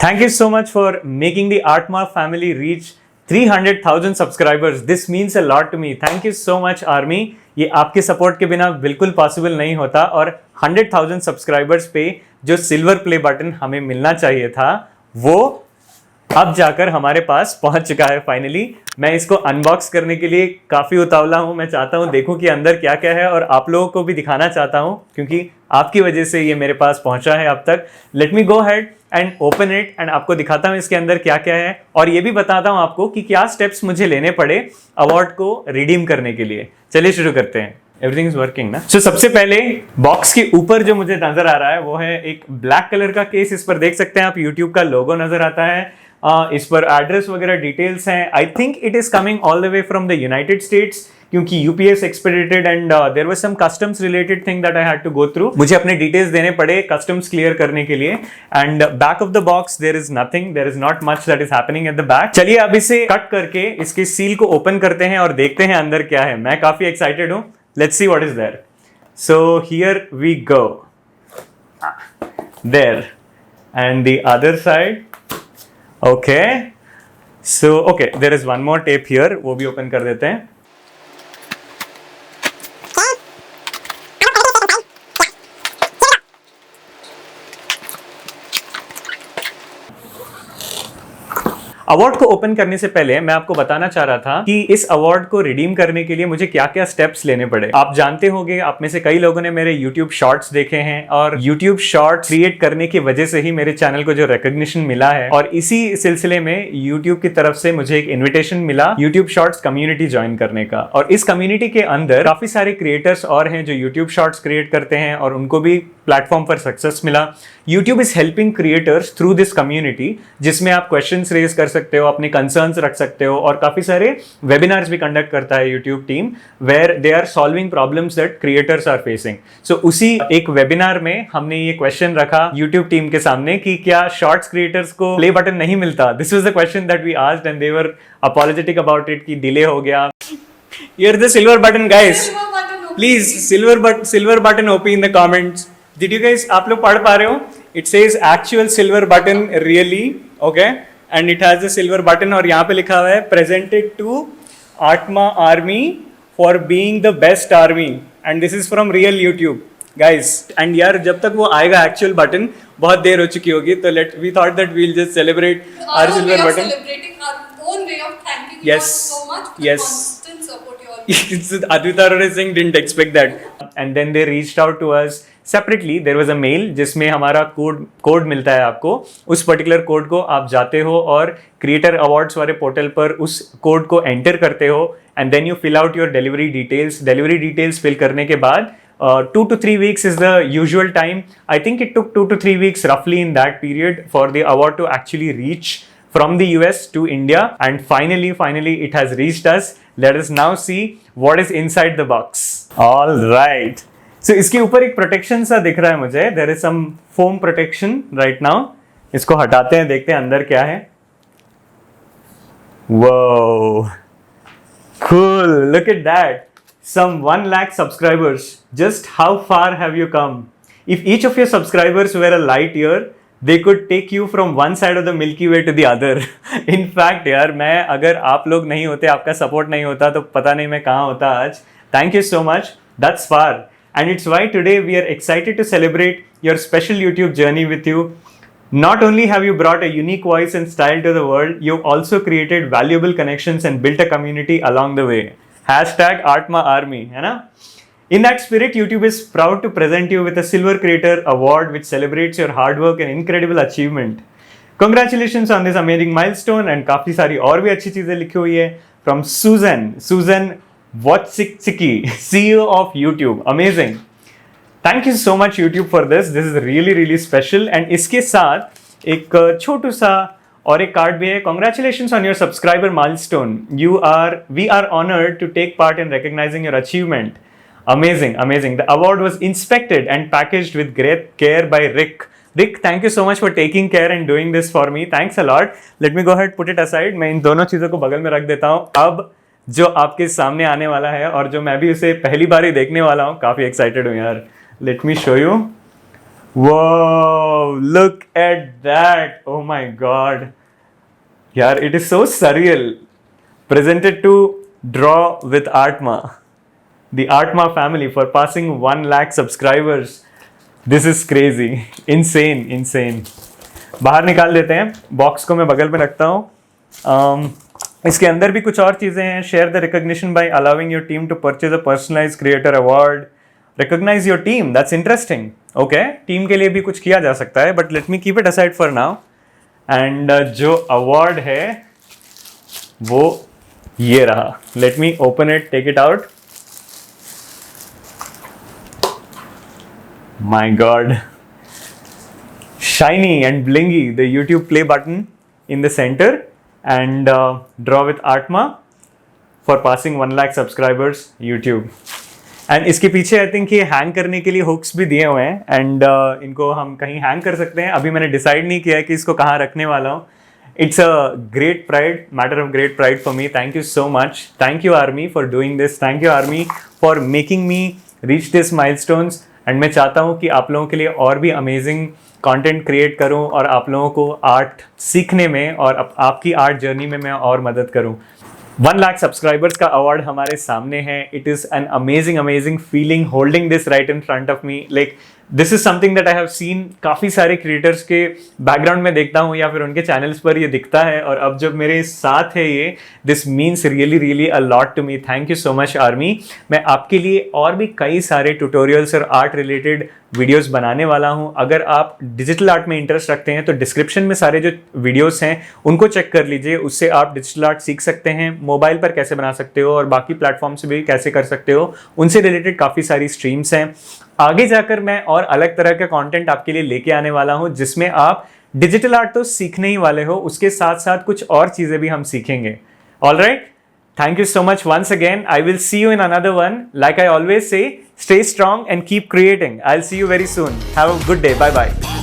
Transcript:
Thank you so much for making the Artma family reach 300,000 subscribers. This means a lot to me. Thank you so much Army. ये आपके support के बिना बिल्कुल possible नहीं होता और 100,000 सब्सक्राइबर्स पे जो सिल्वर प्ले बटन हमें मिलना चाहिए था वो अब जाकर हमारे पास पहुंच चुका है फाइनली। मैं इसको अनबॉक्स करने के लिए काफ़ी उतावला हूं। मैं चाहता हूं देखूं कि अंदर क्या क्या है और आप लोगों को भी दिखाना चाहता हूं क्योंकि आपकी वजह से ये मेरे पास पहुंचा है अब तक। Let me go head and open it and आपको दिखाता हूं इसके अंदर क्या क्या है और ये भी बताता हूं आपको कि क्या स्टेप्स मुझे लेने पड़े अवार्ड को रिडीम करने के लिए। चलिए शुरू करते हैं। एवरीथिंग इज वर्किंग ना। सो सबसे पहले बॉक्स के ऊपर जो मुझे नजर आ रहा है वो है एक ब्लैक कलर का केस। इस पर देख सकते हैं आप यूट्यूब का लोगो नजर आता है। इस पर एड्रेस वगैरह डिटेल्स हैं। I think it is coming all the way from the United States क्योंकि UPS expedited and there was some customs related thing that I had to go through. मुझे अपने डिटेल्स देने पड़े कस्टम्स क्लियर करने के लिए। And back of the box there is nothing, there is not much that is happening at the back. चलिए अब इसे कट करके इसके सील को ओपन करते हैं और देखते हैं अंदर क्या है। मैं काफी एक्साइटेड हूं। Let's see what is there. So here we go. There and the other side. Okay, so okay, there is one more tape here, वो भी ओपन कर देते हैं। अवार्ड को ओपन करने से पहले मैं आपको बताना चाह रहा था कि इस अवार्ड को रिडीम करने के लिए मुझे क्या क्या स्टेप्स लेने पड़े। आप जानते होंगे, आप में से कई लोगों ने मेरे YouTube शॉर्ट्स देखे हैं और YouTube शॉर्ट्स क्रिएट करने की वजह से ही मेरे चैनल को जो रिकॉग्निशन मिला है और इसी सिलसिले में YouTube की तरफ से मुझे एक इन्विटेशन मिला YouTube शॉर्ट्स कम्युनिटी ज्वाइन करने का। और इस कम्युनिटी के अंदर काफी सारे क्रिएटर्स और हैं जो YouTube शॉर्ट्स क्रिएट करते हैं और उनको भी प्लेटफॉर्म पर सक्सेस मिला। YouTube is helping creators through this community जिसमें आप क्वेश्चंस रेज कर सकते हो, अपने कंसर्न्स रख सकते हो और काफी सारे वेबिनार्स भी कंडक्ट करता है YouTube team where they are solving problems that creators are facing. So उसी एक वेबिनार में हमने ये क्वेश्चन रखा YouTube टीम के सामने कि क्या शॉर्ट्स क्रिएटर्स को प्ले बटन नहीं मिलता। This was the question that we asked and they were apologetic about it कि डिले हो गया। Here the silver button guys, please silver button OP in the comments. Did you guys, आप लोग पढ़ पा रहे हो? It says actual silver button really, okay, and it has a silver button और यहाँ पे लिखा हुआ है presented to Atma Army for being the best army and this is from real YouTube guys। and यार जब तक वो आएगा actual button बहुत देर हो चुकी होगी तो we thought that we'll just celebrate our silver button, celebrating our own way of thanking you yes, all so much for yes. the constant support you all Advita Arora Singh didn't expect that and then they reached out to us सेपरेटली। There was a mail जिसमें हमारा code मिलता है आपको। उस particular code को आप जाते हो और क्रिएटर अवार्ड्स वाले पोर्टल पर उस कोड को एंटर करते हो and then you fill out your delivery details fill करने के बाद 2 to 3 weeks is the usual time. I think it took 2 to 3 weeks roughly in that period for the award to actually reach from the US to India and finally it has reached us. Let us now see what is inside the box. All right. So, इसके ऊपर एक protection सा दिख रहा है मुझे। There is some foam protection right now. इसको हटाते हैं, देखते हैं अंदर क्या है। Whoa, cool, look at that. Some 1 lakh subscribers. Just how far have you come? If each of your subscribers were a light year, they could take you from one side of the Milky Way to the other. In fact यार, मैं अगर आप लोग नहीं होते, आपका support नहीं होता तो पता नहीं मैं कहाँ होता आज। Thank you so much. That's far. And it's why today we are excited to celebrate your special YouTube journey with you. Not only have you brought a unique voice and style to the world, you've also created valuable connections and built a community along the way. Hashtag Atma Army, है ना? In that spirit, YouTube is proud to present you with a Silver Creator Award which celebrates your hard work and incredible achievement. Congratulations on this amazing milestone and काफी सारी और भी अच्छी चीजें लिखी हुई है from Susan Wojcicki, CEO of YouTube. Amazing. Thank you so much YouTube for this. This is really special. And इसके साथ एक छोटू सा और एक कार्ड भी है। Congratulations on your subscriber milestone. We are honored to take part in recognizing your achievement. Amazing. The award was inspected and packaged with great care by Rick. Rick, thank you so much for taking care and doing this for me. Thanks a lot. Let me go ahead put it aside. मैं इन दोनों चीज़ों को बगल में रख देता हूँ। अब जो आपके सामने आने वाला है और जो मैं भी उसे पहली बार ही देखने वाला हूँ, काफ़ी एक्साइटेड हूँ यार। Let me show you. Whoa, look at that. Oh my god. Yeah, it is so surreal. Presented to Draw with Artma. The Artma family for passing 1 lakh subscribers. This is crazy. Insane, insane. बाहर निकाल देते हैं. Box को मैं बगल में रखता हूँ. इसके अंदर भी कुछ और चीज़ें हैं. Share the recognition by allowing your team to purchase a personalized creator award. Recognize your team. That's interesting. Okay, team के लिए भी कुछ किया जा सकता है, but let me keep it aside for now. And जो अवार्ड है वो ये रहा. Let me open it, take it out. My god. Shiny and blingy, the YouTube play button in the center, and Draw with Artma for passing 1 lakh subscribers YouTube. And इसके पीछे I think ये hang करने के लिए hooks भी दिए हुए हैं, एंड इनको हम कहीं हैंग कर सकते हैं. अभी मैंने डिसाइड नहीं किया है कि इसको कहाँ रखने वाला हूँ. It's a great pride, matter of great pride for me. Thank you so much. Thank you Army for doing this. Thank you Army for making me reach this milestones. And मैं चाहता हूँ कि आप लोगों के लिए और भी अमेजिंग कंटेंट क्रिएट करूं और आप लोगों को आर्ट सीखने में और आपकी आर्ट जर्नी में मैं और मदद करूं. 1 लाख सब्सक्राइबर्स का अवार्ड हमारे सामने है. It is an amazing feeling holding this right in front of me. Like this is something that I have seen. काफ़ी सारे क्रिएटर्स के बैकग्राउंड में देखता हूँ या फिर उनके चैनल्स पर ये दिखता है, और अब जब मेरे साथ है ये, this means really a lot to me. Thank you so much army. मैं आपके लिए और भी कई सारे ट्यूटोरियल्स और आर्ट रिलेटेड वीडियोस बनाने वाला हूं. अगर आप डिजिटल आर्ट में इंटरेस्ट रखते हैं तो डिस्क्रिप्शन में सारे जो वीडियोस हैं उनको चेक कर लीजिए. उससे आप डिजिटल आर्ट सीख सकते हैं. मोबाइल पर कैसे बना सकते हो और बाकी प्लेटफॉर्म से भी कैसे कर सकते हो, उनसे रिलेटेड काफ़ी सारी स्ट्रीम्स हैं. आगे जाकर मैं और अलग तरह का कंटेंट आपके लिए लेके आने वाला हूं, जिसमें आप डिजिटल आर्ट तो सीखने ही वाले हो, उसके साथ साथ कुछ और चीज़ें भी हम सीखेंगे. All right. Thank you so much once again. I will see you in another one. Like I always say, stay strong and keep creating. I'll see you very soon. Have a good day. Bye bye.